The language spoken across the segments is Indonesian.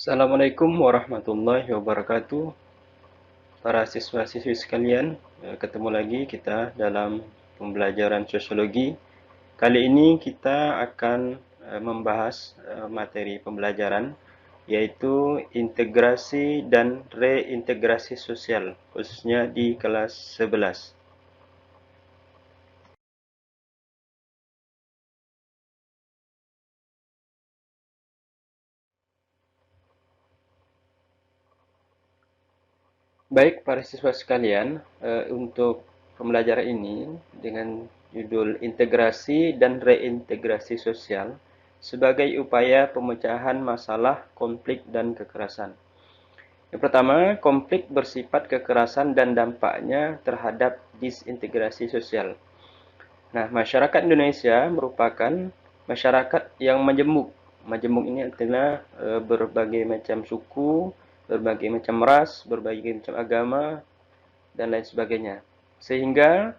Assalamualaikum warahmatullahi wabarakatuh. Para siswa-siswi sekalian, ketemu lagi kita dalam pembelajaran sosiologi. Kali ini kita akan membahas materi pembelajaran, yaitu integrasi dan reintegrasi sosial, khususnya di kelas 11. Baik, para siswa sekalian, untuk pembelajaran ini dengan judul Integrasi dan Reintegrasi Sosial sebagai upaya pemecahan masalah konflik dan kekerasan. Yang pertama, konflik bersifat kekerasan dan dampaknya terhadap disintegrasi sosial. Nah, masyarakat Indonesia merupakan masyarakat yang majemuk. Majemuk ini artinya berbagai macam suku, berbagai macam ras, berbagai macam agama, dan lain sebagainya. Sehingga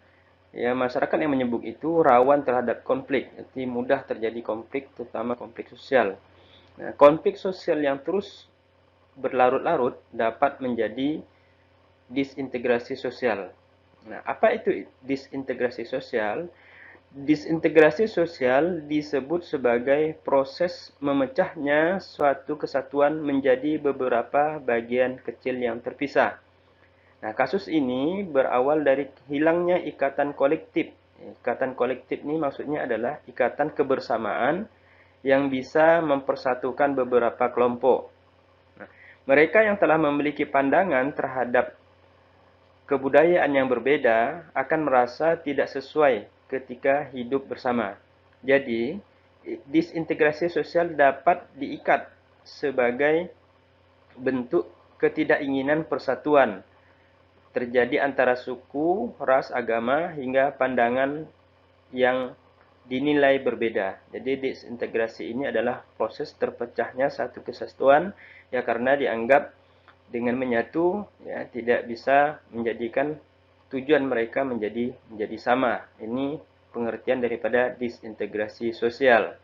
ya masyarakat yang menyebut itu rawan terhadap konflik, jadi mudah terjadi konflik, terutama konflik sosial. Nah, konflik sosial yang terus berlarut-larut dapat menjadi disintegrasi sosial. Nah, apa itu disintegrasi sosial? Disintegrasi sosial disebut sebagai proses memecahnya suatu kesatuan menjadi beberapa bagian kecil yang terpisah. Nah, kasus ini berawal dari hilangnya ikatan kolektif. Ikatan kolektif ini maksudnya adalah ikatan kebersamaan yang bisa mempersatukan beberapa kelompok. Nah, mereka yang telah memiliki pandangan terhadap kebudayaan yang berbeda akan merasa tidak sesuai ketika hidup bersama. Jadi, disintegrasi sosial dapat diikat sebagai bentuk ketidakinginan persatuan terjadi antara suku, ras, agama, hingga pandangan yang dinilai berbeda. Jadi disintegrasi ini adalah proses terpecahnya satu kesatuan ya karena dianggap dengan menyatu ya tidak bisa menjadikan tujuan mereka menjadi sama. Ini pengertian daripada disintegrasi sosial.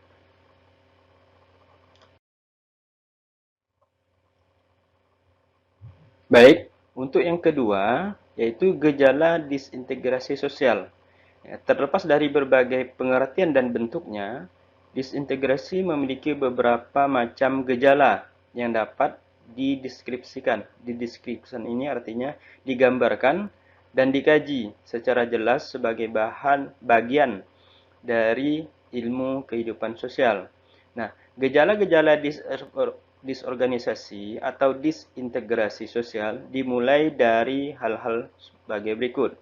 Baik, untuk yang kedua yaitu gejala disintegrasi sosial. Ya, terlepas dari berbagai pengertian dan bentuknya, disintegrasi memiliki beberapa macam gejala yang dapat dideskripsikan. Dideskripsikan ini artinya digambarkan dan dikaji secara jelas sebagai bagian dari ilmu kehidupan sosial. Nah, gejala-gejala disorganisasi atau disintegrasi sosial dimulai dari hal-hal sebagai berikut.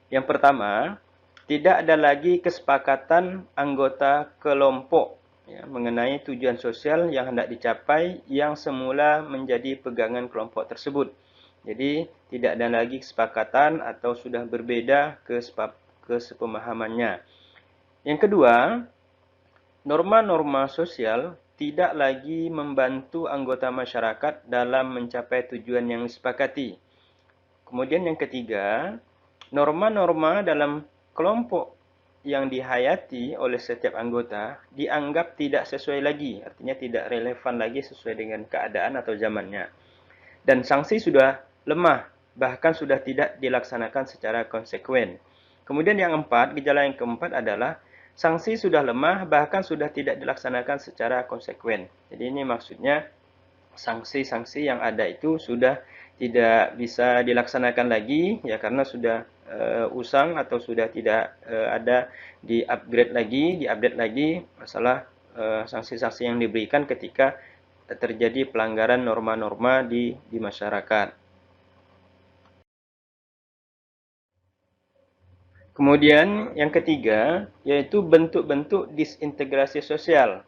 Yang pertama, tidak ada lagi kesepakatan anggota kelompok ya, mengenai tujuan sosial yang hendak dicapai yang semula menjadi pegangan kelompok tersebut. Jadi, tidak ada lagi kesepakatan atau sudah berbeda kesepemahamannya. Yang kedua, norma-norma sosial tidak lagi membantu anggota masyarakat dalam mencapai tujuan yang disepakati. Kemudian yang ketiga, norma-norma dalam kelompok yang dihayati oleh setiap anggota dianggap tidak sesuai lagi, artinya tidak relevan lagi sesuai dengan keadaan atau zamannya. Dan sanksi sudah lemah, bahkan sudah tidak dilaksanakan secara konsekuen. Kemudian yang keempat, gejala yang keempat adalah sanksi sudah lemah, bahkan sudah tidak dilaksanakan secara konsekuen. Jadi ini maksudnya sanksi-sanksi yang ada itu sudah tidak bisa dilaksanakan lagi ya karena sudah usang atau sudah tidak ada diupdate lagi masalah sanksi-sanksi yang diberikan ketika terjadi pelanggaran norma-norma di masyarakat. Kemudian yang ketiga yaitu bentuk-bentuk disintegrasi sosial.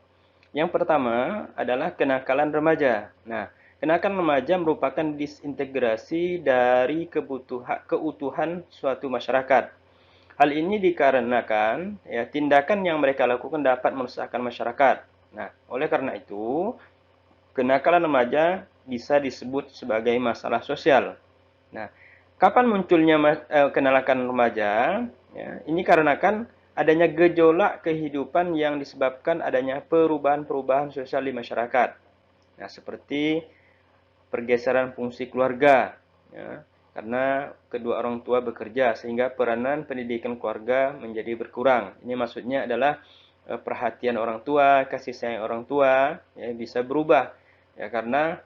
Yang pertama adalah kenakalan remaja. Nah, kenakalan remaja merupakan disintegrasi dari keutuhan suatu masyarakat. Hal ini dikarenakan ya tindakan yang mereka lakukan dapat merusakkan masyarakat. Nah, oleh karena itu, kenakalan remaja bisa disebut sebagai masalah sosial. Nah, kapan munculnya kenakalan remaja? Ya, ini karenakan adanya gejolak kehidupan yang disebabkan adanya perubahan-perubahan sosial di masyarakat. Nah, seperti pergeseran fungsi keluarga, ya, karena kedua orang tua bekerja sehingga peranan pendidikan keluarga menjadi berkurang. Ini maksudnya adalah perhatian orang tua, kasih sayang orang tua ya, bisa berubah ya, karena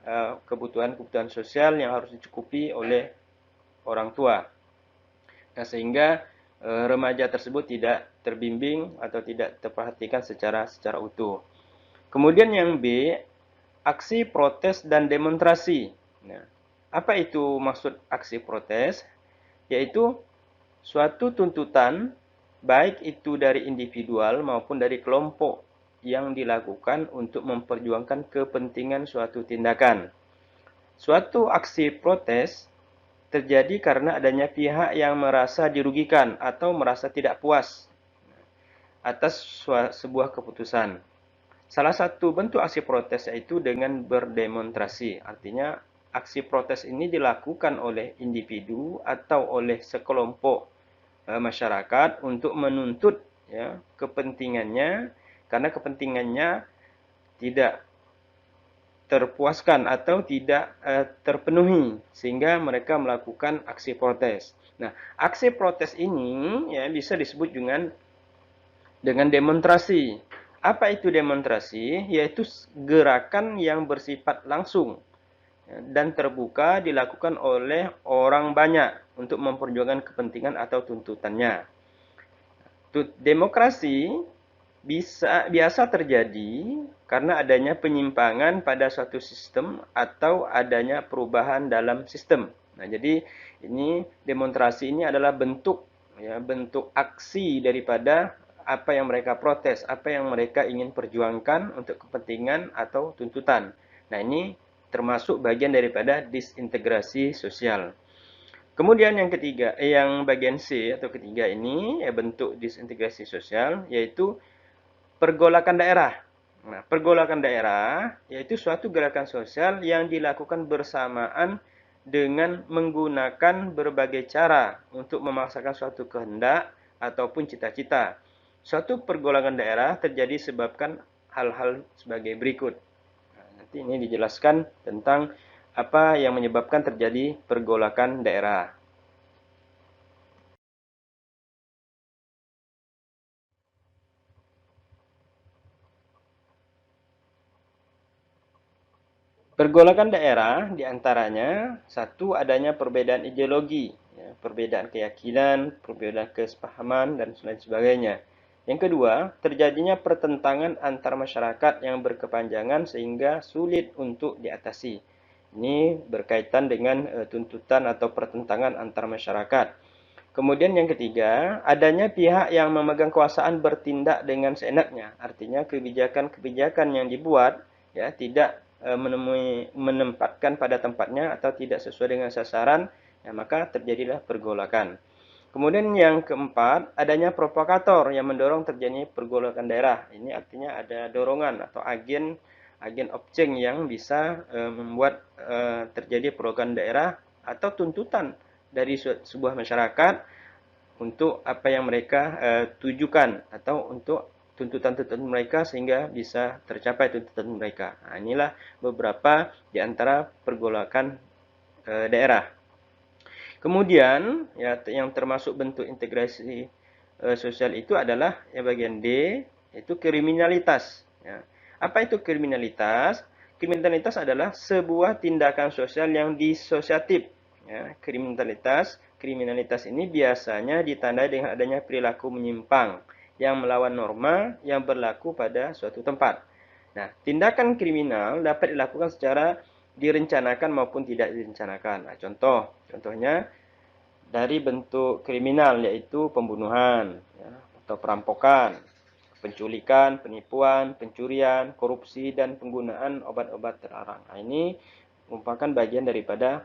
kebutuhan-kebutuhan sosial yang harus dicukupi oleh orang tua. Nah, sehingga remaja tersebut tidak terbimbing atau tidak terperhatikan secara utuh. Kemudian yang B, aksi protes dan demonstrasi. Nah, apa itu maksud aksi protes? Yaitu suatu tuntutan, baik itu dari individual maupun dari kelompok, yang dilakukan untuk memperjuangkan kepentingan suatu tindakan. Suatu aksi protes terjadi karena adanya pihak yang merasa dirugikan atau merasa tidak puas atas sebuah keputusan. Salah satu bentuk aksi protes yaitu dengan berdemonstrasi. Artinya aksi protes ini dilakukan oleh individu atau oleh sekelompok masyarakat untuk menuntut ya, kepentingannya, karena kepentingannya tidak terpuaskan atau tidak terpenuhi, sehingga mereka melakukan aksi protes. Nah, aksi protes ini ya bisa disebut dengan demonstrasi. Apa itu demonstrasi? Yaitu gerakan yang bersifat langsung dan terbuka dilakukan oleh orang banyak untuk memperjuangkan kepentingan atau tuntutannya. Demokrasi biasa terjadi karena adanya penyimpangan pada suatu sistem atau adanya perubahan dalam sistem. Nah, jadi ini demonstrasi ini adalah bentuk aksi daripada apa yang mereka protes, apa yang mereka ingin perjuangkan untuk kepentingan atau tuntutan. Nah, ini termasuk bagian daripada disintegrasi sosial. Kemudian yang ketiga, yang bagian C atau ketiga ini bentuk disintegrasi sosial, yaitu pergolakan daerah. Nah, pergolakan daerah yaitu suatu gerakan sosial yang dilakukan bersamaan dengan menggunakan berbagai cara untuk memaksakan suatu kehendak ataupun cita-cita. Suatu pergolakan daerah terjadi sebabkan hal-hal sebagai berikut. Nah, nanti ini dijelaskan tentang apa yang menyebabkan terjadi pergolakan daerah. Pergolakan daerah diantaranya satu, adanya perbedaan ideologi, ya, perbedaan keyakinan, perbedaan kesepahaman, dan lain sebagainya. Yang kedua, terjadinya pertentangan antar masyarakat yang berkepanjangan sehingga sulit untuk diatasi. Ini berkaitan dengan tuntutan atau pertentangan antar masyarakat. Kemudian yang ketiga, adanya pihak yang memegang kekuasaan bertindak dengan seenaknya. Artinya kebijakan-kebijakan yang dibuat ya tidak menempatkan pada tempatnya atau tidak sesuai dengan sasaran, ya, maka terjadilah pergolakan. Kemudian yang keempat, adanya provokator yang mendorong terjadinya pergolakan daerah. Ini artinya ada dorongan atau agen objek yang bisa membuat terjadi pergolakan daerah atau tuntutan dari sebuah masyarakat untuk apa yang mereka tujukan atau untuk tuntutan-tuntutan mereka sehingga bisa tercapai tuntutan mereka. Nah, inilah beberapa di antara pergolakan daerah. Kemudian ya, yang termasuk bentuk integrasi sosial itu adalah ya, bagian D, yaitu kriminalitas. Ya. Apa itu kriminalitas? Kriminalitas adalah sebuah tindakan sosial yang disosiatif. Ya. Kriminalitas ini biasanya ditandai dengan adanya perilaku menyimpang yang melawan norma yang berlaku pada suatu tempat. Nah, tindakan kriminal dapat dilakukan secara direncanakan maupun tidak direncanakan. Nah, contohnya dari bentuk kriminal yaitu pembunuhan ya, atau perampokan, penculikan, penipuan, pencurian, korupsi, dan penggunaan obat-obat terlarang. Nah, ini merupakan bagian daripada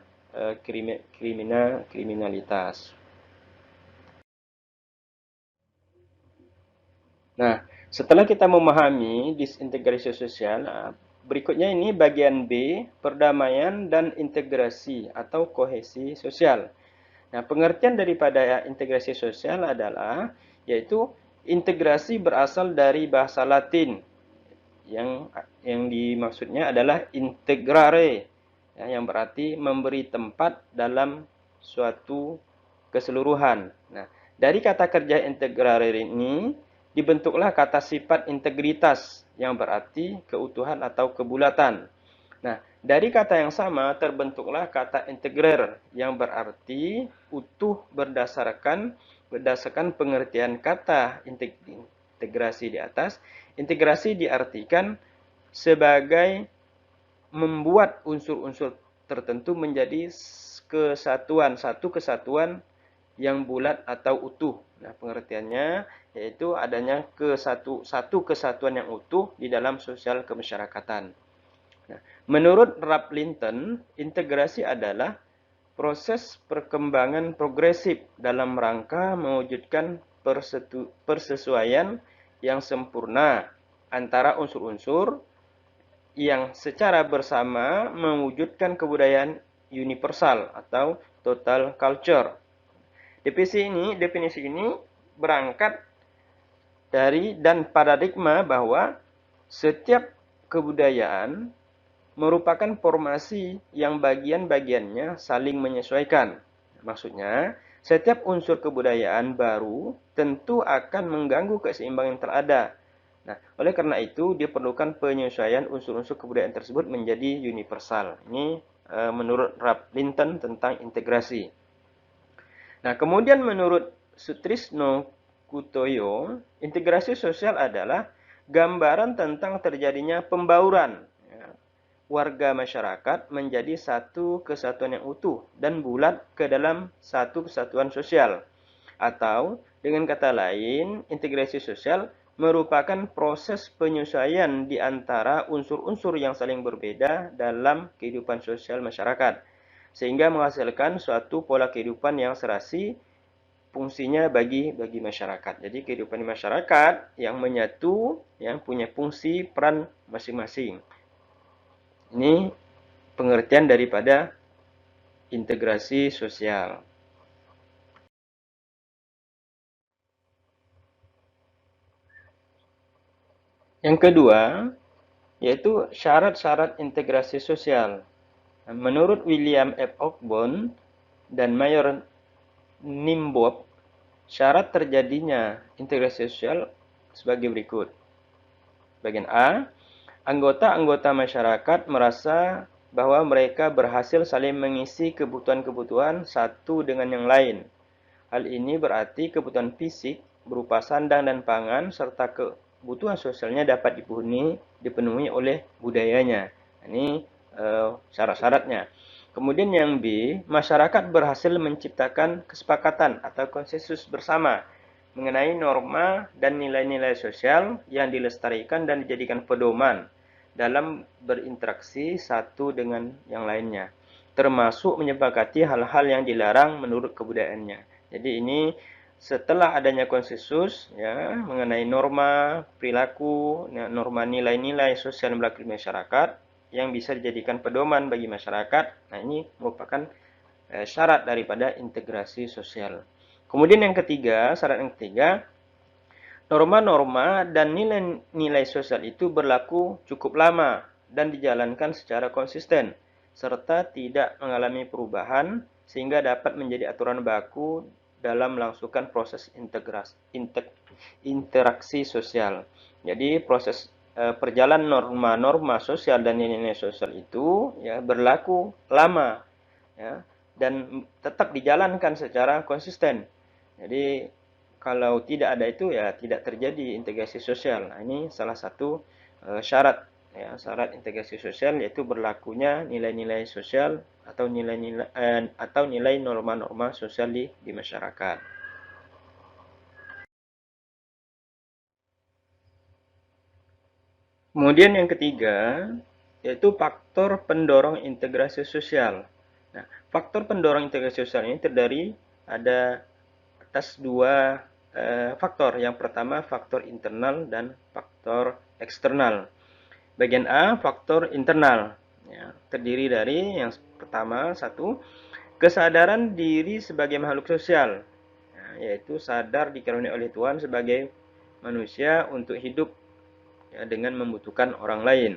kriminalitas. Nah, setelah kita memahami disintegrasi sosial, berikutnya ini bagian B, perdamaian dan integrasi atau kohesi sosial. Nah, pengertian daripada integrasi sosial adalah yaitu integrasi berasal dari bahasa Latin yang dimaksudnya adalah integrare, ya, yang berarti memberi tempat dalam suatu keseluruhan. Nah, dari kata kerja integrare ini dibentuklah kata sifat integritas yang berarti keutuhan atau kebulatan. Nah, dari kata yang sama terbentuklah kata integrer yang berarti utuh berdasarkan pengertian kata integrasi di atas. Integrasi diartikan sebagai membuat unsur-unsur tertentu menjadi satu kesatuan yang bulat atau utuh. Nah, pengertiannya yaitu adanya satu kesatuan yang utuh di dalam sosial kemasyarakatan. Nah, menurut Ralph Linton, integrasi adalah proses perkembangan progresif dalam rangka mewujudkan persesuaian yang sempurna antara unsur-unsur yang secara bersama mewujudkan kebudayaan universal atau total culture. Definisi ini berangkat dari dan paradigma bahwa setiap kebudayaan merupakan formasi yang bagian-bagiannya saling menyesuaikan. Maksudnya, setiap unsur kebudayaan baru tentu akan mengganggu keseimbangan yang terada. Nah, oleh karena itu diperlukan penyesuaian unsur-unsur kebudayaan tersebut menjadi universal. Ini menurut Ralph Linton tentang integrasi. Nah, kemudian menurut Sutrisno Kutoyo, integrasi sosial adalah gambaran tentang terjadinya pembauran warga masyarakat menjadi satu kesatuan yang utuh dan bulat ke dalam satu kesatuan sosial. Atau dengan kata lain, integrasi sosial merupakan proses penyesuaian di antara unsur-unsur yang saling berbeda dalam kehidupan sosial masyarakat, sehingga menghasilkan suatu pola kehidupan yang serasi fungsinya bagi masyarakat. Jadi kehidupan masyarakat yang menyatu, yang punya fungsi peran masing-masing. Ini pengertian daripada integrasi sosial. Yang kedua, yaitu syarat-syarat integrasi sosial. Menurut William F. Ogburn dan Mayor Nimbob, syarat terjadinya integrasi sosial sebagai berikut. Bagian A, anggota-anggota masyarakat merasa bahwa mereka berhasil saling mengisi kebutuhan-kebutuhan satu dengan yang lain. Hal ini berarti kebutuhan fisik berupa sandang dan pangan serta kebutuhan sosialnya dapat dipenuhi oleh budayanya. Ini syarat-syaratnya. Kemudian yang B, masyarakat berhasil menciptakan kesepakatan atau konsensus bersama mengenai norma dan nilai-nilai sosial yang dilestarikan dan dijadikan pedoman dalam berinteraksi satu dengan yang lainnya, termasuk menyepakati hal-hal yang dilarang menurut kebudayaannya. Jadi ini setelah adanya konsensus ya mengenai norma perilaku, norma nilai-nilai sosial yang berlaku di masyarakat yang bisa dijadikan pedoman bagi masyarakat. Nah, ini merupakan syarat daripada integrasi sosial. Kemudian yang ketiga, syarat yang ketiga, norma-norma dan nilai-nilai sosial itu berlaku cukup lama dan dijalankan secara konsisten, serta tidak mengalami perubahan sehingga dapat menjadi aturan baku dalam melangsungkan proses interaksi sosial. Jadi proses perjalanan norma-norma sosial dan nilai-nilai sosial itu ya berlaku lama ya dan tetap dijalankan secara konsisten. Jadi kalau tidak ada itu ya tidak terjadi integrasi sosial. Nah, ini salah satu syarat ya, syarat integrasi sosial yaitu berlakunya nilai-nilai sosial atau nilai norma-norma sosial di masyarakat. Kemudian yang ketiga yaitu faktor pendorong integrasi sosial. Nah, faktor pendorong integrasi sosial ini terdiri ada atas dua faktor. Yang pertama faktor internal dan faktor eksternal. Bagian A, faktor internal. Ya, terdiri dari yang pertama, satu, kesadaran diri sebagai makhluk sosial. Ya, yaitu sadar dikaruniai oleh Tuhan sebagai manusia untuk hidup ya, dengan membutuhkan orang lain.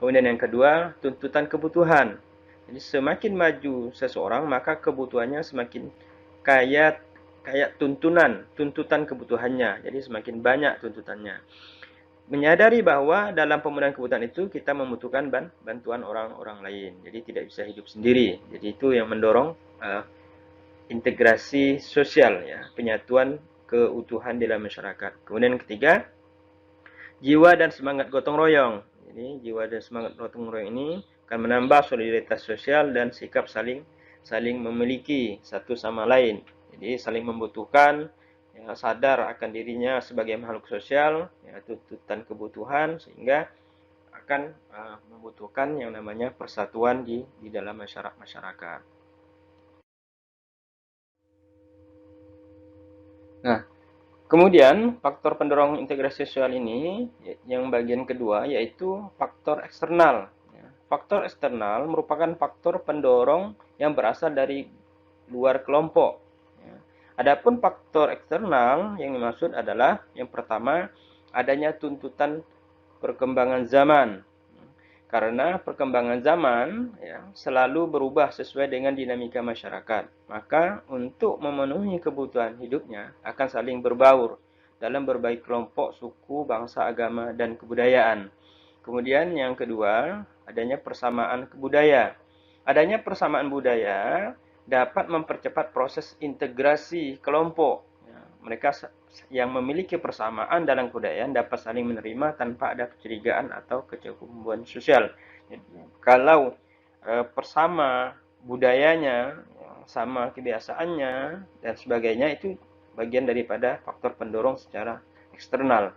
Kemudian yang kedua, tuntutan kebutuhan. Jadi semakin maju seseorang, maka kebutuhannya semakin kayak tuntutan kebutuhannya. Jadi semakin banyak tuntutannya. Menyadari bahwa dalam pemenuhan kebutuhan itu kita membutuhkan bantuan orang-orang lain. Jadi tidak bisa hidup sendiri. Jadi itu yang mendorong integrasi sosial, ya, penyatuan keutuhan dalam masyarakat. Kemudian yang ketiga, jiwa dan semangat gotong royong. Jadi jiwa dan semangat gotong royong ini akan menambah solidaritas sosial dan sikap saling memiliki satu sama lain. Jadi saling membutuhkan, ya, sadar akan dirinya sebagai makhluk sosial, ya, tuntutan kebutuhan, sehingga akan membutuhkan yang namanya persatuan di dalam masyarakat. Nah, kemudian faktor pendorong integrasi sosial ini yang bagian kedua yaitu faktor eksternal. Faktor eksternal merupakan faktor pendorong yang berasal dari luar kelompok. Adapun faktor eksternal yang dimaksud adalah yang pertama, adanya tuntutan perkembangan zaman. Karena perkembangan zaman, ya, selalu berubah sesuai dengan dinamika masyarakat. Maka untuk memenuhi kebutuhan hidupnya akan saling berbaur dalam berbagai kelompok, suku, bangsa, agama, dan kebudayaan. Kemudian yang kedua, adanya persamaan budaya. Adanya persamaan budaya dapat mempercepat proses integrasi kelompok. Mereka yang memiliki persamaan dalam kebudayaan dapat saling menerima tanpa ada kecurigaan atau kecemburuan sosial. Jadi, kalau persama budayanya, sama kebiasaannya dan sebagainya, itu bagian daripada faktor pendorong secara eksternal.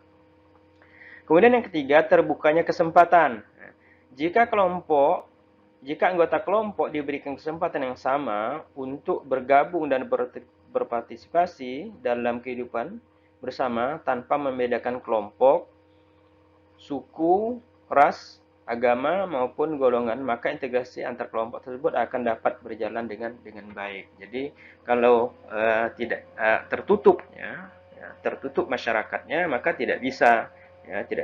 Kemudian yang ketiga, terbukanya kesempatan. Jika anggota kelompok diberikan kesempatan yang sama untuk bergabung dan berpartisipasi dalam kehidupan bersama tanpa membedakan kelompok, suku, ras, agama maupun golongan, maka integrasi antar kelompok tersebut akan dapat berjalan dengan baik. Jadi kalau tidak tertutup, tertutup masyarakatnya, maka tidak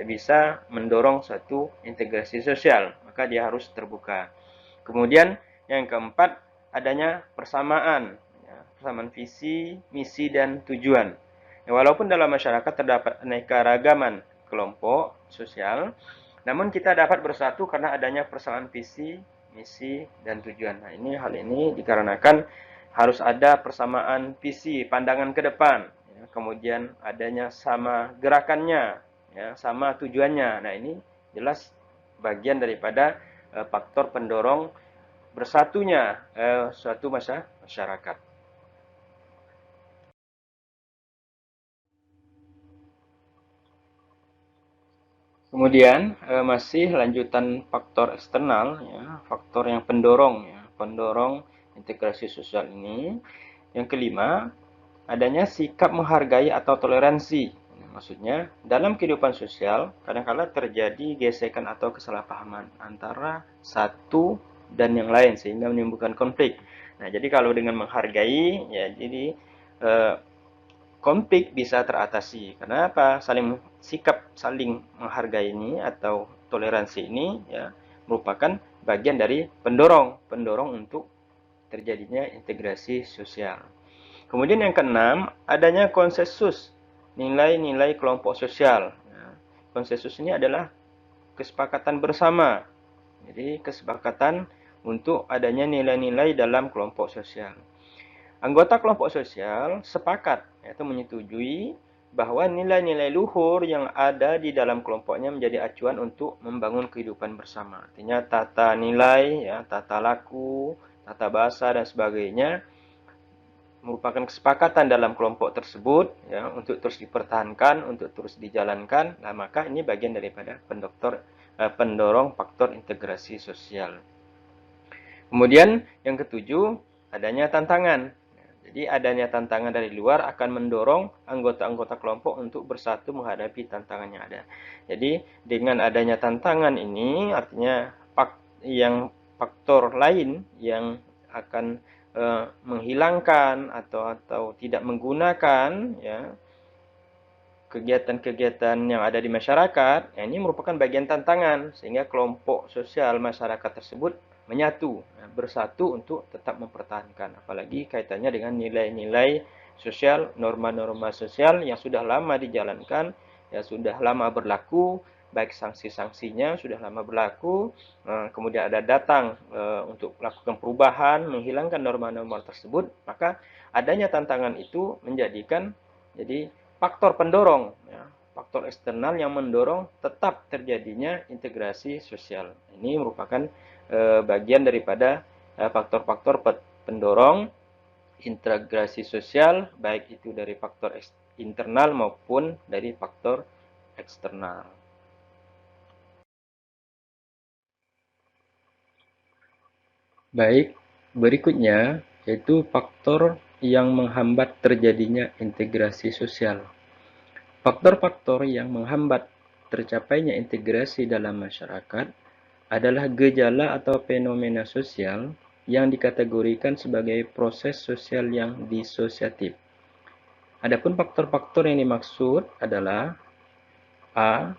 bisa mendorong suatu integrasi sosial, maka dia harus terbuka. Kemudian yang keempat, adanya persamaan visi, misi, dan tujuan. Walaupun dalam masyarakat terdapat aneka ragaman kelompok sosial, namun kita dapat bersatu karena adanya persamaan visi, misi, dan tujuan. Nah, hal ini dikarenakan harus ada persamaan visi, pandangan ke depan, kemudian adanya sama gerakannya, sama tujuannya. Nah, ini jelas bagian daripada faktor pendorong bersatunya suatu masyarakat. Kemudian masih lanjutan faktor eksternal, faktor yang pendorong integrasi sosial ini. Yang kelima, adanya sikap menghargai atau toleransi. Maksudnya, dalam kehidupan sosial, kadang-kala terjadi gesekan atau kesalahpahaman antara satu dan yang lain, sehingga menimbulkan konflik. Nah, jadi kalau dengan menghargai, ya jadi konflik bisa teratasi. Kenapa? Sikap saling menghargai ini atau toleransi ini, ya, merupakan bagian dari pendorong untuk terjadinya integrasi sosial. Kemudian yang keenam, adanya konsensus nilai-nilai kelompok sosial. Konsensus ini adalah kesepakatan bersama. Jadi kesepakatan untuk adanya nilai-nilai dalam kelompok sosial. Anggota kelompok sosial sepakat, yaitu menyetujui bahwa nilai-nilai luhur yang ada di dalam kelompoknya menjadi acuan untuk membangun kehidupan bersama. Artinya tata nilai, tata laku, tata bahasa, dan sebagainya merupakan kesepakatan dalam kelompok tersebut, untuk terus dipertahankan, untuk terus dijalankan. Nah, maka ini bagian daripada pendorong faktor integrasi sosial. Kemudian yang ketujuh, adanya tantangan. Jadi adanya tantangan dari luar akan mendorong anggota-anggota kelompok untuk bersatu menghadapi tantangan yang ada. Jadi dengan adanya tantangan ini artinya faktor lain yang akan menghilangkan atau tidak menggunakan kegiatan-kegiatan yang ada di masyarakat, ini merupakan bagian tantangan sehingga kelompok sosial masyarakat tersebut menyatu, bersatu untuk tetap mempertahankan, apalagi kaitannya dengan nilai-nilai sosial, norma-norma sosial yang sudah lama dijalankan, ya sudah lama berlaku, baik sanksi-sanksinya sudah lama berlaku, kemudian ada datang untuk melakukan perubahan, menghilangkan norma-norma tersebut, maka adanya tantangan itu menjadikan jadi faktor pendorong, ya, faktor eksternal yang mendorong tetap terjadinya integrasi sosial. Ini merupakan bagian daripada faktor-faktor pendorong integrasi sosial, baik itu dari faktor internal maupun dari faktor eksternal. Baik, berikutnya yaitu faktor yang menghambat terjadinya integrasi sosial. Faktor-faktor yang menghambat tercapainya integrasi dalam masyarakat adalah gejala atau fenomena sosial yang dikategorikan sebagai proses sosial yang disosiatif. Adapun faktor-faktor yang dimaksud adalah A.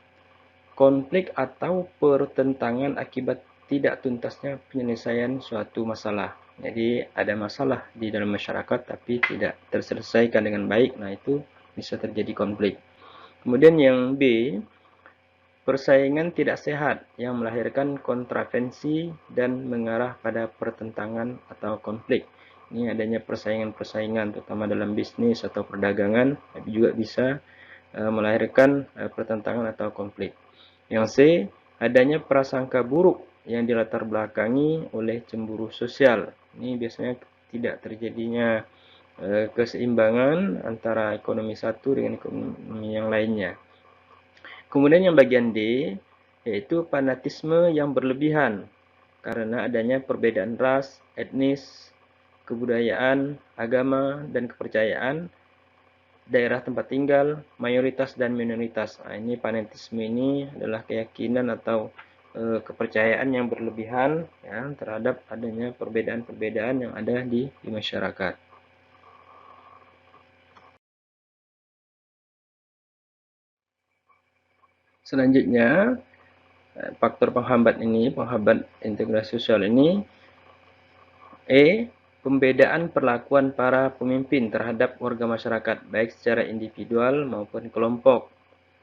Konflik atau pertentangan akibat tidak tuntasnya penyelesaian suatu masalah. Jadi ada masalah di dalam masyarakat tapi tidak terselesaikan dengan baik, nah itu bisa terjadi konflik. Kemudian yang B, persaingan tidak sehat yang melahirkan kontravensi dan mengarah pada pertentangan atau konflik. Ini adanya persaingan-persaingan terutama dalam bisnis atau perdagangan, tapi juga bisa melahirkan pertentangan atau konflik. Yang C, adanya prasangka buruk yang dilatar belakangi oleh cemburu sosial. Ini biasanya tidak terjadinya keseimbangan antara ekonomi satu dengan ekonomi yang lainnya. Kemudian yang bagian D, yaitu fanatisme yang berlebihan karena adanya perbedaan ras, etnis, kebudayaan, agama, dan kepercayaan, daerah tempat tinggal, mayoritas dan minoritas. Nah, ini fanatisme ini adalah keyakinan atau kepercayaan yang berlebihan ya, terhadap adanya perbedaan-perbedaan yang ada di masyarakat. Selanjutnya, faktor penghambat integrasi sosial ini, E. Pembedaan perlakuan para pemimpin terhadap warga masyarakat, baik secara individual maupun kelompok.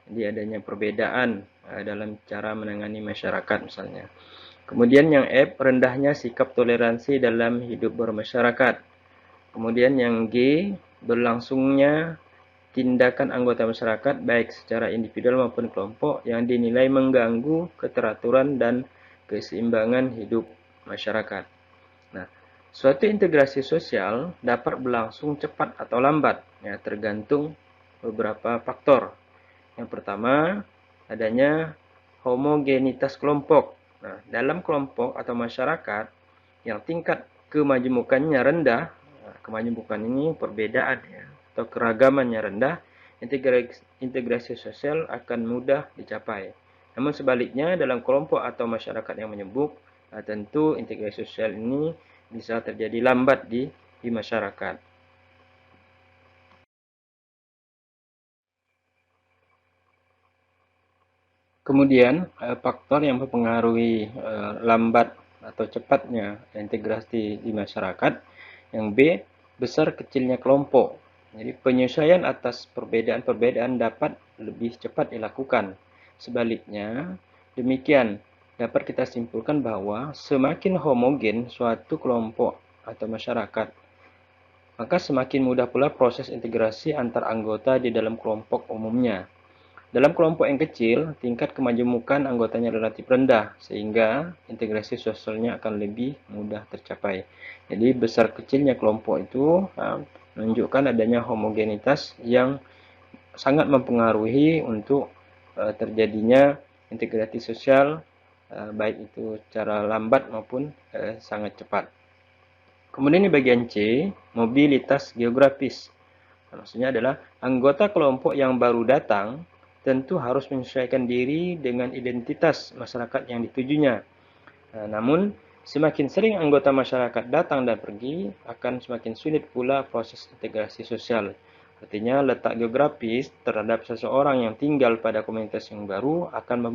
Jadi adanya perbedaan dalam cara menangani masyarakat misalnya. Kemudian yang F, rendahnya sikap toleransi dalam hidup bermasyarakat. Kemudian yang G, berlangsungnya tindakan anggota masyarakat baik secara individual maupun kelompok yang dinilai mengganggu keteraturan dan keseimbangan hidup masyarakat. Nah, suatu integrasi sosial dapat berlangsung cepat atau lambat, ya, tergantung beberapa faktor. Yang pertama, adanya homogenitas kelompok. Nah, dalam kelompok atau masyarakat yang tingkat kemajemukannya rendah, nah, kemajemukan ini perbedaan ya, atau keragamannya rendah, integrasi sosial akan mudah dicapai. Namun sebaliknya, dalam kelompok atau masyarakat yang menyebuk, tentu integrasi sosial ini bisa terjadi lambat di masyarakat. Kemudian faktor yang mempengaruhi lambat atau cepatnya integrasi di masyarakat. Yang B, besar kecilnya kelompok. Jadi penyesuaian atas perbedaan-perbedaan dapat lebih cepat dilakukan. Sebaliknya, demikian dapat kita simpulkan bahwa semakin homogen suatu kelompok atau masyarakat, maka semakin mudah pula proses integrasi antar anggota di dalam kelompok umumnya. Dalam kelompok yang kecil, tingkat kemajemukan anggotanya relatif rendah, sehingga integrasi sosialnya akan lebih mudah tercapai. Jadi besar kecilnya kelompok itu menunjukkan adanya homogenitas yang sangat mempengaruhi untuk terjadinya integrasi sosial, baik itu secara lambat maupun sangat cepat. Kemudian di bagian C, mobilitas geografis. Maksudnya adalah anggota kelompok yang baru datang tentu harus menyesuaikan diri dengan identitas masyarakat yang ditujunya. Nah, namun, semakin sering anggota masyarakat datang dan pergi, akan semakin sulit pula proses integrasi sosial. Artinya letak geografis terhadap seseorang yang tinggal pada komunitas yang baru akan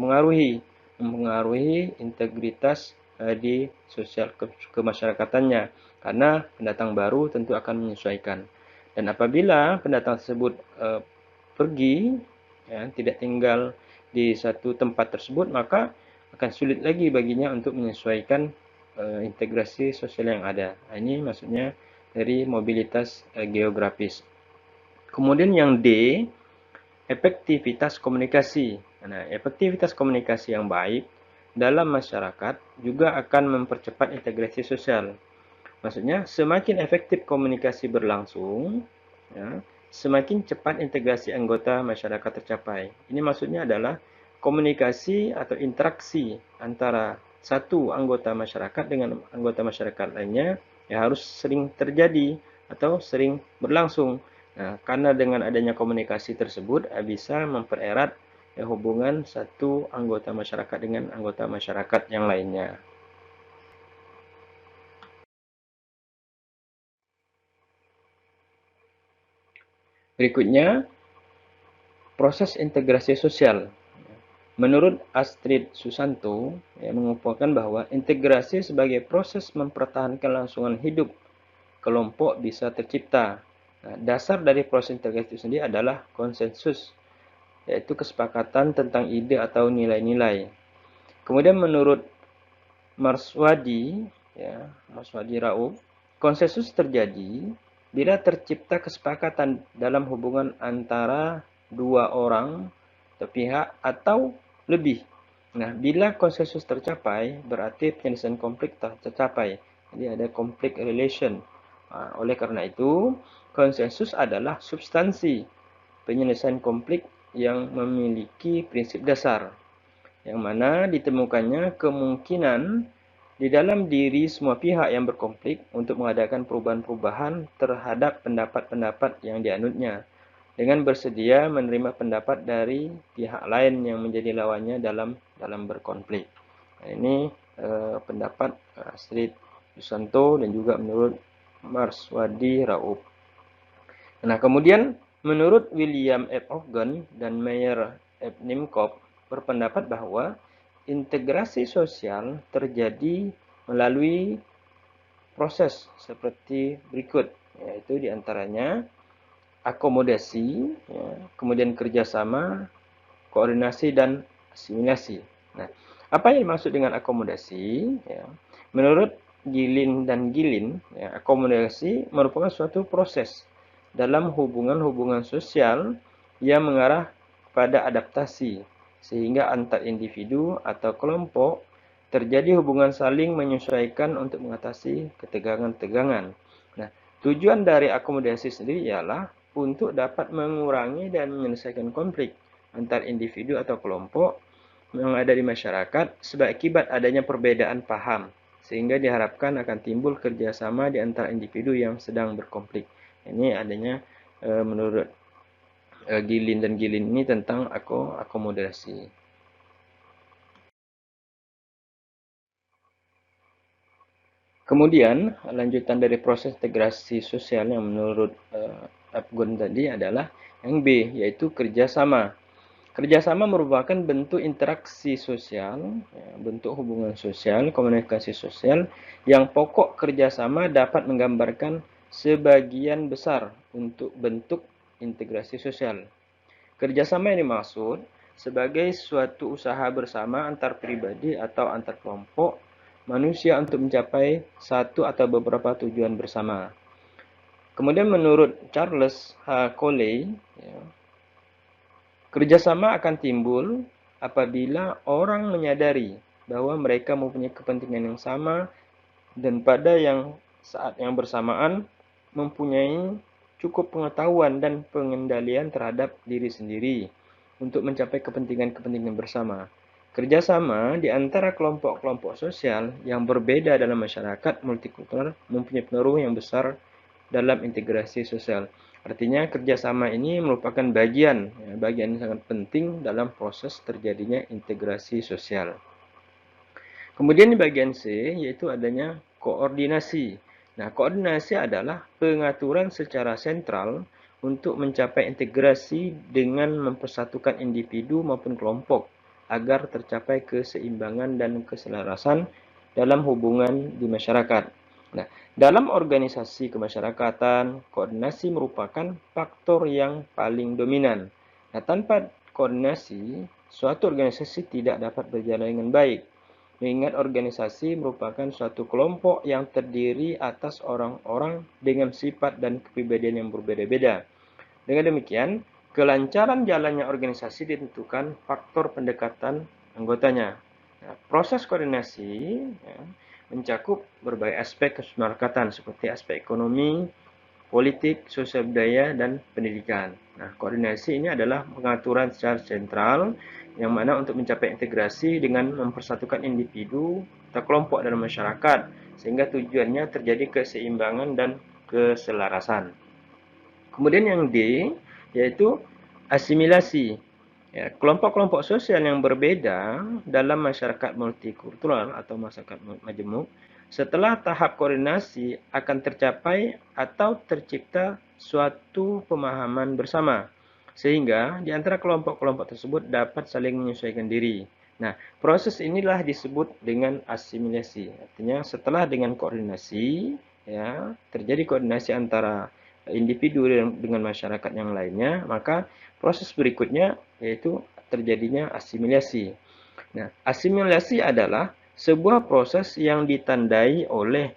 mempengaruhi integritas di sosial kemasyarakatannya, karena pendatang baru tentu akan menyesuaikan. Dan apabila pendatang tersebut pergi, ya, tidak tinggal di satu tempat tersebut, maka akan sulit lagi baginya untuk menyesuaikan integrasi sosial yang ada. Nah, ini maksudnya dari mobilitas geografis. Kemudian yang D, efektivitas komunikasi. Nah, efektivitas komunikasi yang baik dalam masyarakat juga akan mempercepat integrasi sosial. Maksudnya, semakin efektif komunikasi berlangsung, ya, semakin cepat integrasi anggota masyarakat tercapai. Ini maksudnya adalah komunikasi atau interaksi antara satu anggota masyarakat dengan anggota masyarakat lainnya ya harus sering terjadi atau sering berlangsung. Nah, karena dengan adanya komunikasi tersebut bisa mempererat ya, hubungan satu anggota masyarakat dengan anggota masyarakat yang lainnya. Berikutnya, proses integrasi sosial. Menurut Astrid Susanto, ya, mengumpulkan bahwa integrasi sebagai proses mempertahankan kelangsungan hidup kelompok bisa tercipta. Nah, dasar dari proses integrasi itu sendiri adalah konsensus, yaitu kesepakatan tentang ide atau nilai-nilai. Kemudian menurut Marswadi, ya, Marswadi Raub, konsensus terjadi bila tercipta kesepakatan dalam hubungan antara dua orang atau pihak atau lebih. Nah, bila konsensus tercapai, berarti penyelesaian konflik tercapai. Jadi ada conflict relation. Nah, oleh karena itu, konsensus adalah substansi penyelesaian konflik yang memiliki prinsip dasar, yang mana ditemukannya kemungkinan di dalam diri semua pihak yang berkonflik untuk mengadakan perubahan-perubahan terhadap pendapat-pendapat yang dianutnya, dengan bersedia menerima pendapat dari pihak lain yang menjadi lawannya dalam berkonflik. Nah, ini pendapat Astrid Susanto dan juga menurut Marswadi Raub. Nah, kemudian menurut William F. Hogan dan Meyer F. Nimkop berpendapat bahwa integrasi sosial terjadi melalui proses seperti berikut, yaitu diantaranya akomodasi, ya, kemudian kerjasama, koordinasi, dan asimilasi. Nah, apa yang dimaksud dengan akomodasi? Ya, menurut Gilin dan Gilin, ya, akomodasi merupakan suatu proses dalam hubungan-hubungan sosial yang mengarah pada adaptasi, sehingga antar individu atau kelompok terjadi hubungan saling menyesuaikan untuk mengatasi ketegangan-tegangan. Nah, tujuan dari akomodasi sendiri ialah untuk dapat mengurangi dan menyelesaikan konflik antar individu atau kelompok yang ada di masyarakat akibat adanya perbedaan paham, sehingga diharapkan akan timbul kerjasama di antara individu yang sedang berkonflik. Ini adanya menurut Gilin dan Gilin ini tentang akomodasi. Kemudian lanjutan dari proses integrasi sosial yang menurut Abgun tadi adalah yang B, yaitu kerjasama. Kerjasama merupakan bentuk interaksi sosial, ya, bentuk hubungan sosial, komunikasi sosial, yang pokok kerjasama dapat menggambarkan sebagian besar untuk bentuk integrasi sosial. Kerjasama yang dimaksud sebagai suatu usaha bersama antar pribadi atau antar kelompok manusia untuk mencapai satu atau beberapa tujuan bersama. Kemudian menurut Charles H. Coley, ya, kerjasama akan timbul apabila orang menyadari bahwa mereka mempunyai kepentingan yang sama dan pada saat yang bersamaan mempunyai cukup pengetahuan dan pengendalian terhadap diri sendiri untuk mencapai kepentingan-kepentingan bersama. Kerjasama di antara kelompok-kelompok sosial yang berbeda dalam masyarakat multikultural mempunyai pengaruh yang besar dalam integrasi sosial. Artinya kerjasama ini merupakan bagian yang sangat penting dalam proses terjadinya integrasi sosial. Kemudian di bagian C, yaitu adanya koordinasi. Nah, koordinasi adalah pengaturan secara sentral untuk mencapai integrasi dengan mempersatukan individu maupun kelompok agar tercapai keseimbangan dan keselarasan dalam hubungan di masyarakat. Nah, dalam organisasi kemasyarakatan, koordinasi merupakan faktor yang paling dominan. Nah, tanpa koordinasi, suatu organisasi tidak dapat berjalan dengan baik. Mengingat organisasi merupakan suatu kelompok yang terdiri atas orang-orang dengan sifat dan kepribadian yang berbeda-beda. Dengan demikian, kelancaran jalannya organisasi ditentukan faktor pendekatan anggotanya. Nah, proses koordinasi ya, mencakup berbagai aspek kemasyarakatan seperti aspek ekonomi, politik, sosial budaya, dan pendidikan. Nah, koordinasi ini adalah pengaturan secara sentral yang mana untuk mencapai integrasi dengan mempersatukan individu atau kelompok dalam masyarakat sehingga tujuannya terjadi keseimbangan dan keselarasan. Kemudian yang D yaitu asimilasi. Ya, kelompok-kelompok sosial yang berbeda dalam masyarakat multikultural atau masyarakat majemuk setelah tahap koordinasi akan tercapai atau tercipta suatu pemahaman bersama sehingga di antara kelompok-kelompok tersebut dapat saling menyesuaikan diri. Nah, proses inilah disebut dengan asimilasi. Artinya setelah dengan koordinasi ya, terjadi koordinasi antara individu dengan masyarakat yang lainnya, maka proses berikutnya yaitu terjadinya asimilasi. Nah, asimilasi adalah sebuah proses yang ditandai oleh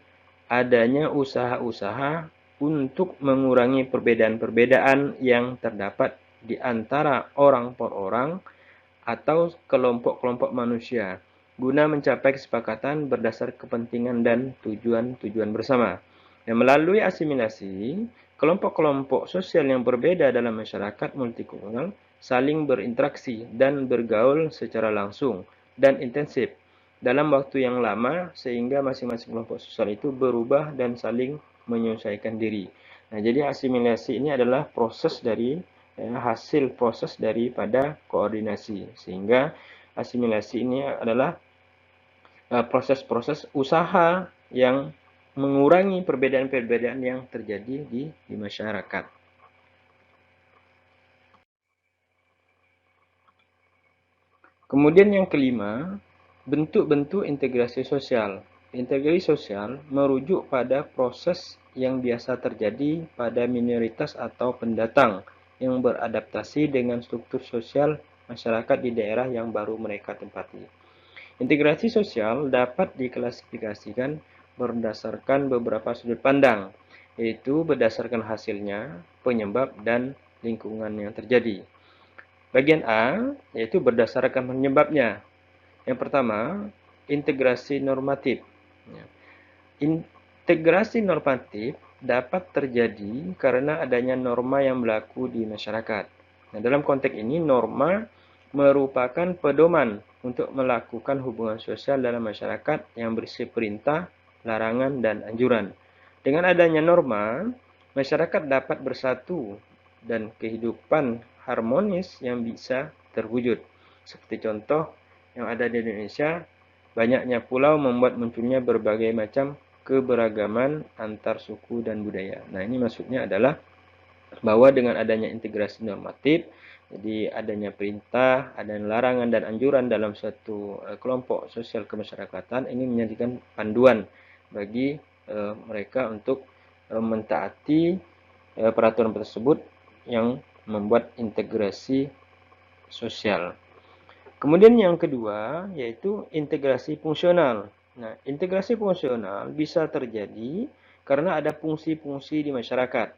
adanya usaha-usaha untuk mengurangi perbedaan-perbedaan yang terdapat di antara orang per orang atau kelompok-kelompok manusia guna mencapai kesepakatan berdasar kepentingan dan tujuan-tujuan bersama. Dan melalui asimilasi, kelompok-kelompok sosial yang berbeda dalam masyarakat multikultural saling berinteraksi dan bergaul secara langsung dan intensif dalam waktu yang lama sehingga masing-masing kelompok sosial itu berubah dan saling menyesuaikan diri. Nah, jadi asimilasi ini adalah proses dari hasil proses daripada koordinasi sehingga asimilasi ini adalah proses-proses usaha yang mengurangi perbedaan-perbedaan yang terjadi di masyarakat. Kemudian yang kelima, bentuk-bentuk integrasi sosial. Integrasi sosial merujuk pada proses yang biasa terjadi pada minoritas atau pendatang yang beradaptasi dengan struktur sosial masyarakat di daerah yang baru mereka tempati. Integrasi sosial dapat diklasifikasikan berdasarkan beberapa sudut pandang, yaitu berdasarkan hasilnya, penyebab, dan lingkungan yang terjadi. Bagian A, yaitu berdasarkan penyebabnya. Yang pertama, integrasi normatif. Integrasi normatif dapat terjadi karena adanya norma yang berlaku di masyarakat. Nah, dalam konteks ini, norma merupakan pedoman untuk melakukan hubungan sosial dalam masyarakat yang berisi perintah, larangan, dan anjuran. Dengan adanya norma, masyarakat dapat bersatu dan kehidupan harmonis yang bisa terwujud. Seperti contoh yang ada di Indonesia, banyaknya pulau membuat munculnya berbagai macam keberagaman antar suku dan budaya. Nah, ini maksudnya adalah bahwa dengan adanya integrasi normatif, jadi adanya perintah, adanya larangan dan anjuran dalam suatu kelompok sosial kemasyarakatan, ini menjadikan panduan bagi mereka untuk mentaati peraturan tersebut yang membuat integrasi sosial. Kemudian yang kedua yaitu integrasi fungsional. Nah, integrasi fungsional bisa terjadi karena ada fungsi-fungsi di masyarakat.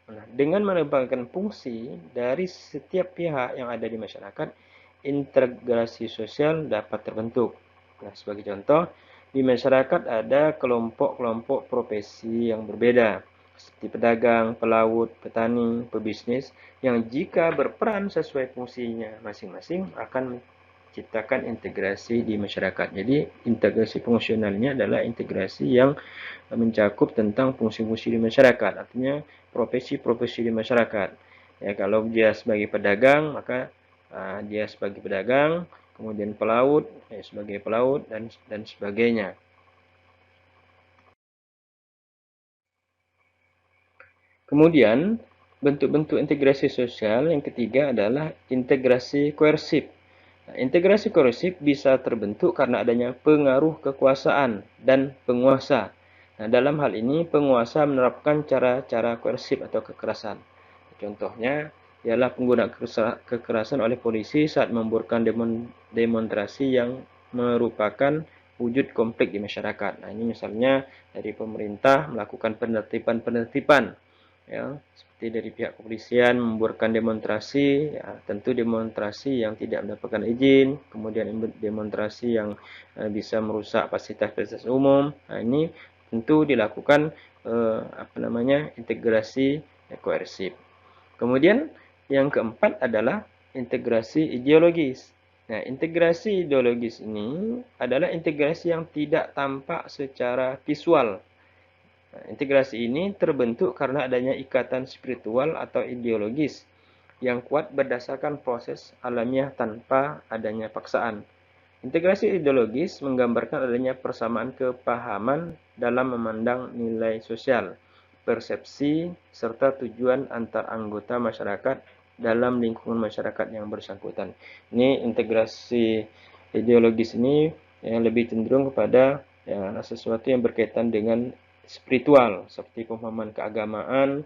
Nah, dengan menempatkan fungsi dari setiap pihak yang ada di masyarakat, integrasi sosial dapat terbentuk. Nah, sebagai contoh, di masyarakat ada kelompok-kelompok profesi yang berbeda, seperti pedagang, pelaut, petani, pebisnis, yang jika berperan sesuai fungsinya masing-masing akan ciptakan integrasi di masyarakat. Jadi integrasi fungsionalnya adalah integrasi yang mencakup tentang fungsi-fungsi di masyarakat. Artinya profesi-profesi di masyarakat. Ya, kalau dia sebagai pedagang, maka dia sebagai pedagang, kemudian pelaut, sebagai pelaut dan sebagainya. Kemudian bentuk-bentuk integrasi sosial yang ketiga adalah integrasi koersif. Nah, integrasi koersif bisa terbentuk karena adanya pengaruh kekuasaan dan penguasa. Nah, dalam hal ini penguasa menerapkan cara-cara koersif atau kekerasan. Contohnya ialah penggunaan kekerasan oleh polisi saat membubarkan demonstrasi yang merupakan wujud konflik di masyarakat. Nah, ini misalnya dari pemerintah melakukan penertiban-penertiban, ya, seperti dari pihak kepolisian membubarkan demonstrasi, ya, tentu demonstrasi yang tidak mendapatkan izin, kemudian demonstrasi yang bisa merusak fasilitas umum. Nah, ini tentu dilakukan integrasi koersif. Kemudian yang keempat adalah integrasi ideologis. Nah, integrasi ideologis ini adalah integrasi yang tidak tampak secara visual. Nah, integrasi ini terbentuk karena adanya ikatan spiritual atau ideologis yang kuat berdasarkan proses alamiah tanpa adanya paksaan. Integrasi ideologis menggambarkan adanya persamaan kepahaman dalam memandang nilai sosial, persepsi, serta tujuan antar anggota masyarakat dalam lingkungan masyarakat yang bersangkutan. Ini integrasi ideologis ini yang lebih cenderung kepada ya, sesuatu yang berkaitan dengan spiritual, seperti pemahaman keagamaan,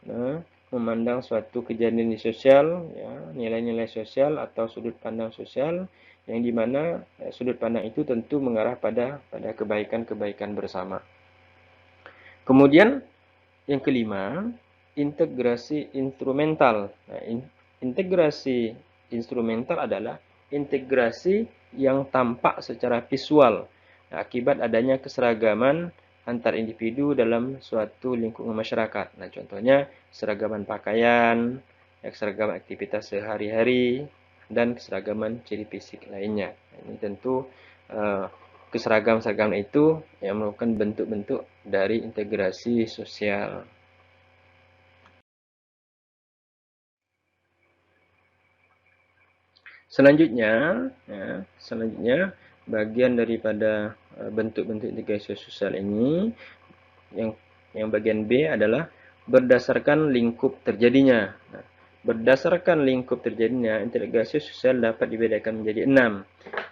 nah, memandang suatu kejadian di sosial, ya, nilai-nilai sosial atau sudut pandang sosial, yang dimana sudut pandang itu tentu mengarah pada kebaikan-kebaikan bersama. Kemudian yang kelima, integrasi instrumental. Nah, integrasi instrumental adalah integrasi yang tampak secara visual, nah, akibat adanya keseragaman antar individu dalam suatu lingkungan masyarakat. Nah, contohnya keseragaman pakaian, keseragaman aktivitas sehari-hari, dan keseragaman ciri fisik lainnya. Nah, ini tentu keseragaman itu yang merupakan bentuk-bentuk dari integrasi sosial. Selanjutnya, bagian daripada bentuk-bentuk integrasi sosial ini, yang bagian B adalah berdasarkan lingkup terjadinya. Nah, berdasarkan lingkup terjadinya, integrasi sosial dapat dibedakan menjadi 6,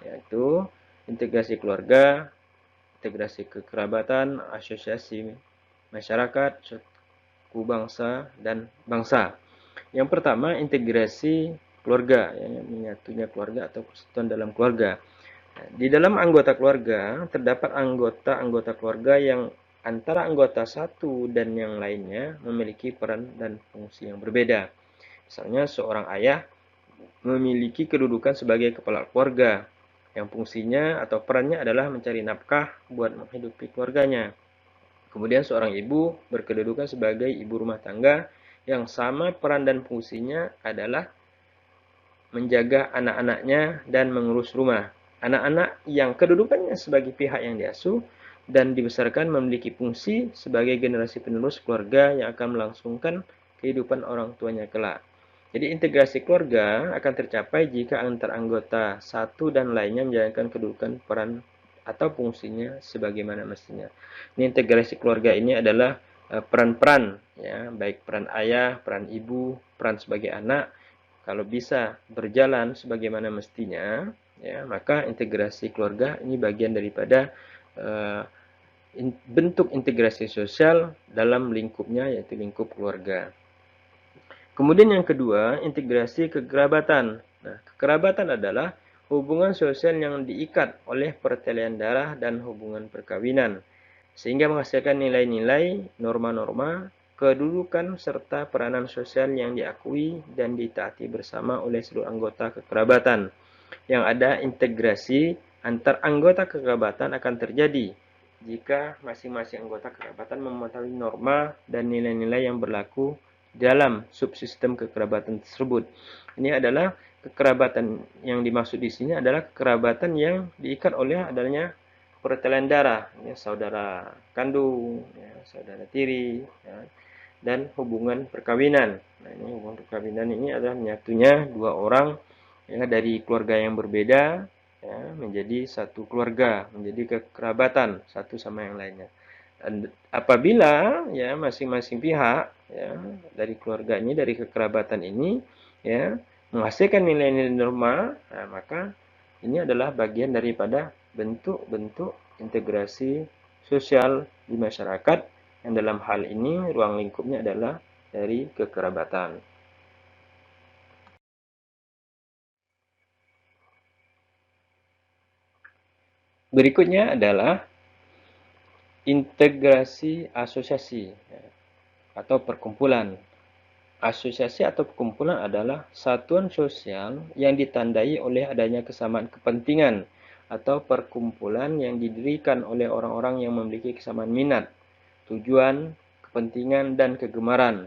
yaitu integrasi keluarga, integrasi kekerabatan, asosiasi masyarakat, suku bangsa, dan bangsa. Yang pertama, integrasi keluarga, ya, menyatunya keluarga atau persatuan dalam keluarga. Di dalam anggota keluarga, terdapat anggota-anggota keluarga yang antara anggota satu dan yang lainnya memiliki peran dan fungsi yang berbeda. Misalnya, seorang ayah memiliki kedudukan sebagai kepala keluarga, yang fungsinya atau perannya adalah mencari nafkah buat menghidupi keluarganya. Kemudian seorang ibu berkedudukan sebagai ibu rumah tangga yang sama peran dan fungsinya adalah menjaga anak-anaknya dan mengurus rumah. Anak-anak yang kedudukannya sebagai pihak yang diasuh dan dibesarkan memiliki fungsi sebagai generasi penerus keluarga yang akan melangsungkan kehidupan orang tuanya kelak. Jadi integrasi keluarga akan tercapai jika antar anggota satu dan lainnya menjalankan kedudukan peran atau fungsinya sebagaimana mestinya. Ini integrasi keluarga ini adalah peran-peran, ya, baik peran ayah, peran ibu, peran sebagai anak. Kalau bisa berjalan sebagaimana mestinya, ya, maka integrasi keluarga ini bagian daripada bentuk integrasi sosial dalam lingkupnya, yaitu lingkup keluarga. Kemudian yang kedua, integrasi kekerabatan. Nah, kekerabatan adalah hubungan sosial yang diikat oleh pertalian darah dan hubungan perkawinan, sehingga menghasilkan nilai-nilai, norma-norma, kedudukan, serta peranan sosial yang diakui dan ditaati bersama oleh seluruh anggota kekerabatan. Yang ada integrasi antar anggota kekerabatan akan terjadi jika masing-masing anggota kekerabatan mematuhi norma dan nilai-nilai yang berlaku dalam subsistem kekerabatan tersebut. Ini adalah kekerabatan yang dimaksud di sini adalah kekerabatan yang diikat oleh adanya pertalian darah, ya, saudara kandung, ya, saudara tiri, ya, dan hubungan perkawinan. Nah, ini hubungan perkawinan ini adalah menyatunya dua orang, ya, dari keluarga yang berbeda, ya, menjadi satu keluarga, menjadi kekerabatan satu sama yang lainnya. Apabila ya masing-masing pihak ya dari keluarga ini, dari kekerabatan ini ya menghasilkan nilai-nilai norma, nah, maka ini adalah bagian daripada bentuk-bentuk integrasi sosial di masyarakat yang dalam hal ini ruang lingkupnya adalah dari kekerabatan. Berikutnya adalah integrasi asosiasi atau perkumpulan. Asosiasi atau perkumpulan adalah satuan sosial yang ditandai oleh adanya kesamaan kepentingan atau perkumpulan yang didirikan oleh orang-orang yang memiliki kesamaan minat, tujuan, kepentingan, dan kegemaran.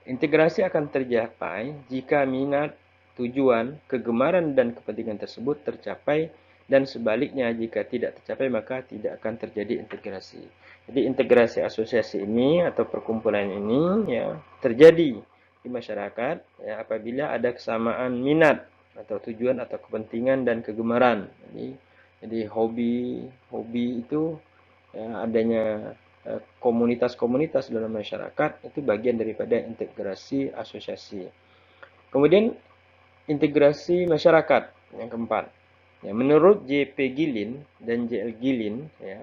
Integrasi akan tercapai jika minat, tujuan, kegemaran, dan kepentingan tersebut tercapai, dan sebaliknya jika tidak tercapai maka tidak akan terjadi integrasi. Jadi integrasi asosiasi ini atau perkumpulan ini ya terjadi di masyarakat ya apabila ada kesamaan minat atau tujuan atau kepentingan dan kegemaran. Jadi hobi itu ya, adanya komunitas-komunitas dalam masyarakat itu bagian daripada integrasi asosiasi. Kemudian integrasi masyarakat yang keempat. Ya, menurut J.P. Gillin dan J.L. Gillin, ya,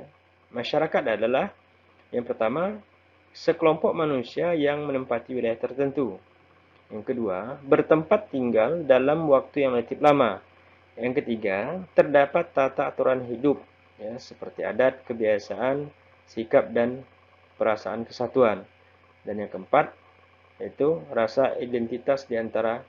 masyarakat adalah yang pertama sekelompok manusia yang menempati wilayah tertentu. Yang kedua, bertempat tinggal dalam waktu yang relatif lama. Yang ketiga, terdapat tata aturan hidup, ya, seperti adat, kebiasaan, sikap, dan perasaan kesatuan. Dan yang keempat, yaitu rasa identitas di antara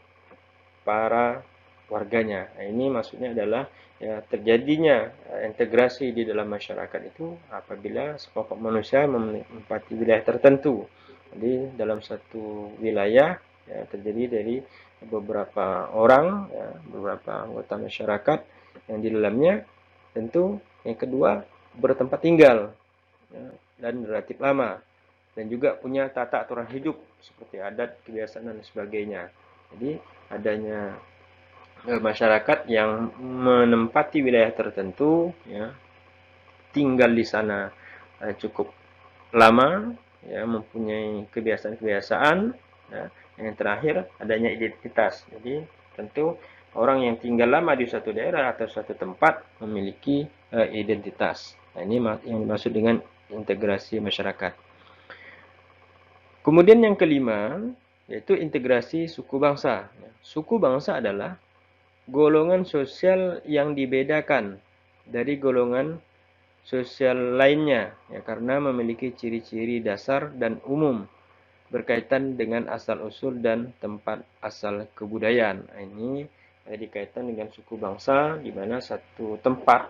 para warganya. Nah, ini maksudnya adalah ya, terjadinya integrasi di dalam masyarakat itu apabila sekelompok manusia menempati wilayah tertentu. Jadi dalam satu wilayah ya, terjadi dari beberapa orang, ya, beberapa anggota masyarakat yang di dalamnya tentu yang kedua bertempat tinggal ya, dan relatif lama dan juga punya tata aturan hidup seperti adat, kebiasaan dan sebagainya. Jadi adanya masyarakat yang menempati wilayah tertentu ya tinggal di sana cukup lama ya mempunyai kebiasaan-kebiasaan ya. Yang terakhir adanya identitas. Jadi tentu orang yang tinggal lama di suatu daerah atau suatu tempat memiliki identitas. Nah, ini yang dimaksud dengan integrasi masyarakat. Kemudian yang kelima yaitu integrasi suku bangsa. Suku bangsa adalah golongan sosial yang dibedakan dari golongan sosial lainnya ya, karena memiliki ciri-ciri dasar dan umum berkaitan dengan asal-usul dan tempat asal kebudayaan. Nah, ini dikaitkan dengan suku bangsa di mana satu tempat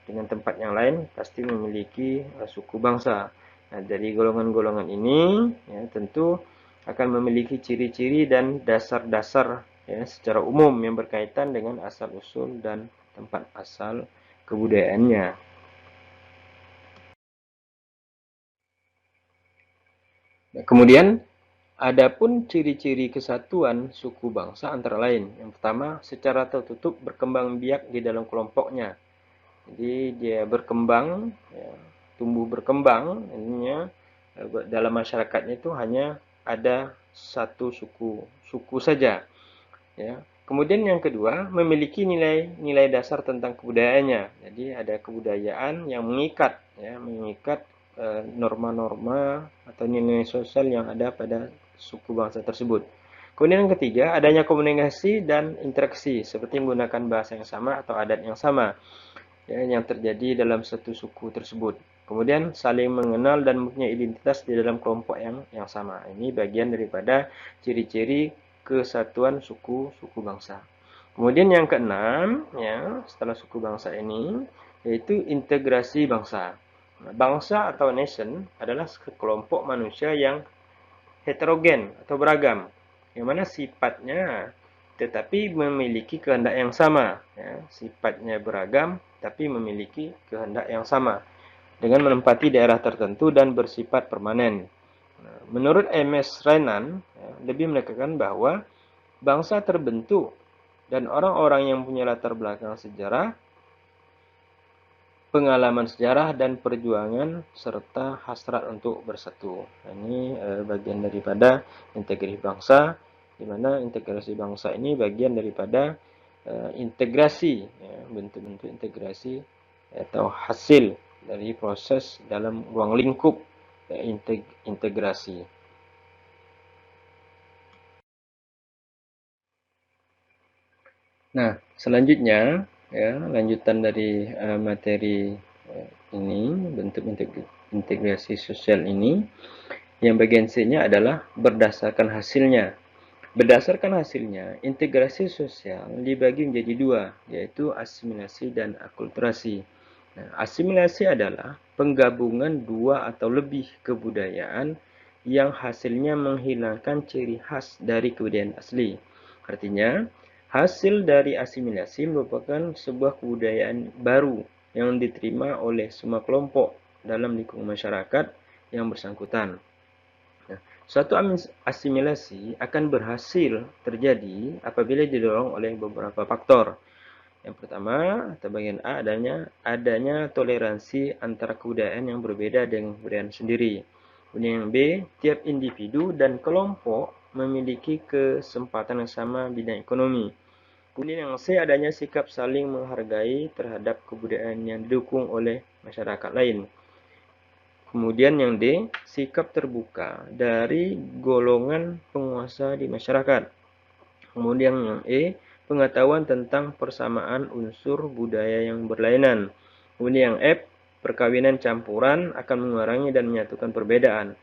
dengan tempat yang lain pasti memiliki suku bangsa. Nah, dari golongan-golongan ini ya, tentu akan memiliki ciri-ciri dan dasar-dasar ya, secara umum yang berkaitan dengan asal-usul dan tempat asal kebudayaannya. Nah, kemudian adapun ciri-ciri kesatuan suku bangsa antara lain. Yang pertama, secara tertutup berkembang biak di dalam kelompoknya. Jadi dia berkembang, ya, tumbuh berkembang, ininya dalam masyarakatnya itu hanya ada satu suku saja. Ya. Kemudian yang kedua, memiliki nilai-nilai dasar tentang kebudayaannya. Jadi ada kebudayaan yang mengikat, ya, mengikat norma-norma atau nilai sosial yang ada pada suku bangsa tersebut. Kemudian yang ketiga, adanya komunikasi dan interaksi, seperti menggunakan bahasa yang sama atau adat yang sama ya, yang terjadi dalam satu suku tersebut. Kemudian saling mengenal dan mempunyai identitas di dalam kelompok yang sama. Ini bagian daripada ciri-ciri kesatuan suku bangsa. Kemudian yang keenam, ya, setelah suku bangsa ini, yaitu integrasi bangsa. Bangsa atau nation adalah sekelompok manusia yang heterogen atau beragam, yang mana sifatnya tetapi memiliki kehendak yang sama. Ya, sifatnya beragam, tapi memiliki kehendak yang sama, dengan menempati daerah tertentu dan bersifat permanen. Menurut M.S. Renan, ya, lebih menekankan bahwa bangsa terbentuk dan orang-orang yang punya latar belakang sejarah pengalaman sejarah dan perjuangan, serta hasrat untuk bersatu. Nah, ini bagian daripada integrasi bangsa, di mana integrasi bangsa ini bagian daripada integrasi, ya, bentuk-bentuk integrasi atau hasil dari proses dalam ruang lingkup integrasi. Nah, selanjutnya, ya, lanjutan dari materi ini, bentuk integrasi sosial ini, yang bagian C-nya adalah berdasarkan hasilnya. Berdasarkan hasilnya, integrasi sosial dibagi menjadi dua, yaitu asimilasi dan akulturasi. Nah, asimilasi adalah penggabungan dua atau lebih kebudayaan yang hasilnya menghilangkan ciri khas dari kebudayaan asli. Artinya, hasil dari asimilasi merupakan sebuah kebudayaan baru yang diterima oleh semua kelompok dalam lingkungan masyarakat yang bersangkutan. Nah, suatu asimilasi akan berhasil terjadi apabila didorong oleh beberapa faktor. Yang pertama, atau bagian A, adanya toleransi antara kebudayaan yang berbeda dengan kebudayaan sendiri. Kemudian yang B, tiap individu dan kelompok memiliki kesempatan yang sama bidang ekonomi. Kemudian yang C, adanya sikap saling menghargai terhadap kebudayaan yang didukung oleh masyarakat lain. Kemudian yang D, sikap terbuka dari golongan penguasa di masyarakat. Kemudian yang E, pengetahuan tentang persamaan unsur budaya yang berlainan. Kemudian yang F, perkawinan campuran akan mengurangi dan menyatukan perbedaan.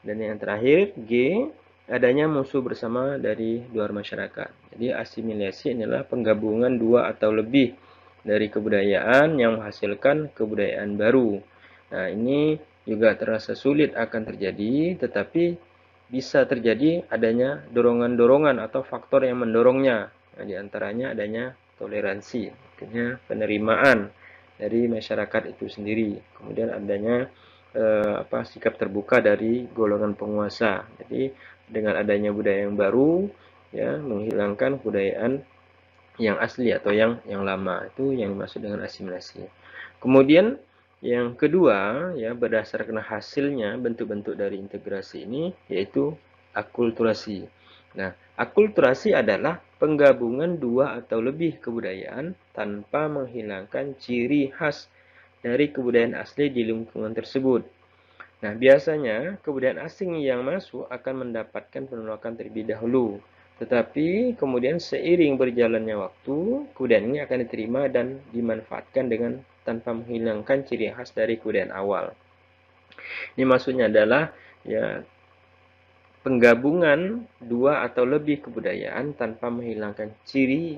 Dan yang terakhir, G, adanya musuh bersama dari luar masyarakat. Jadi asimilasi adalah penggabungan dua atau lebih dari kebudayaan yang menghasilkan kebudayaan baru. Nah, ini juga terasa sulit akan terjadi, tetapi bisa terjadi adanya dorongan-dorongan atau faktor yang mendorongnya. Nah, di antaranya adanya toleransi, artinya penerimaan dari masyarakat itu sendiri. Kemudian adanya sikap terbuka dari golongan penguasa. Jadi dengan adanya budaya yang baru, ya, menghilangkan kebudayaan yang asli atau yang lama, itu yang dimaksud dengan asimilasi. Kemudian yang kedua, ya, berdasarkan hasilnya bentuk-bentuk dari integrasi ini, yaitu akulturasi. Nah, akulturasi adalah penggabungan dua atau lebih kebudayaan tanpa menghilangkan ciri khas dari kebudayaan asli di lingkungan tersebut. Nah, biasanya kebudayaan asing yang masuk akan mendapatkan penolakan terlebih dahulu. Tetapi kemudian seiring berjalannya waktu, kebudayaan ini akan diterima dan dimanfaatkan dengan tanpa menghilangkan ciri khas dari kebudayaan awal. Ini maksudnya adalah, ya, penggabungan dua atau lebih kebudayaan tanpa menghilangkan ciri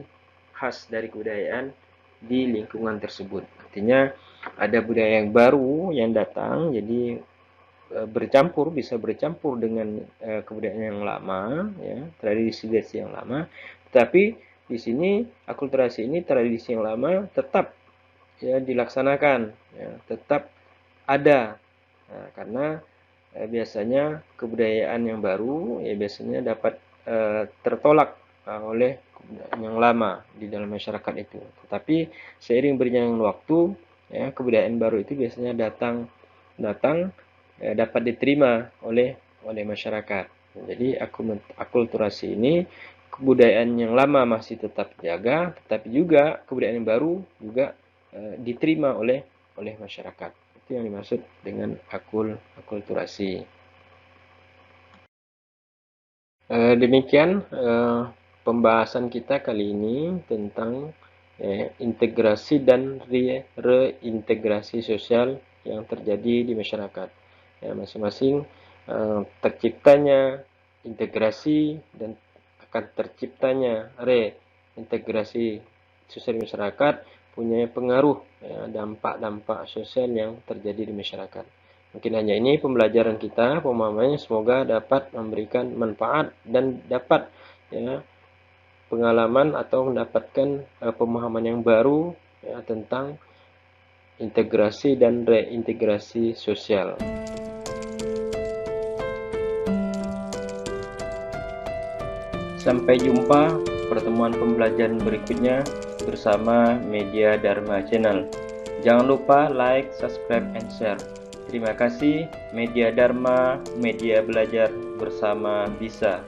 khas dari kebudayaan di lingkungan tersebut. Artinya ada budaya yang baru yang datang, jadi bisa bercampur dengan kebudayaan yang lama, ya, tradisi yang lama. Tetapi di sini akulturasi ini, tradisi yang lama tetap, ya, dilaksanakan, ya, tetap ada. Nah, karena biasanya kebudayaan yang baru, ya, biasanya dapat tertolak oleh kebudayaan yang lama di dalam masyarakat itu. Tetapi seiring berjalannya waktu, ya, kebudayaan baru itu biasanya datang dapat diterima oleh masyarakat. Jadi akulturasi ini, kebudayaan yang lama masih tetap dijaga, tetapi juga kebudayaan yang baru juga diterima oleh masyarakat. Itu yang dimaksud dengan akulturasi. Demikian pembahasan kita kali ini tentang integrasi dan reintegrasi sosial yang terjadi di masyarakat. Ya, masing-masing terciptanya integrasi dan akan terciptanya reintegrasi sosial di masyarakat punya pengaruh, ya, dampak-dampak sosial yang terjadi di masyarakat. Mungkin hanya ini pembelajaran kita, pemahamannya, semoga dapat memberikan manfaat dan dapat, ya, pengalaman atau mendapatkan pemahaman yang baru, ya, tentang integrasi dan reintegrasi sosial. Sampai jumpa pertemuan pembelajaran berikutnya bersama Media Dharma Channel. Jangan lupa like, subscribe, and share. Terima kasih. Media Dharma, media belajar bersama bisa.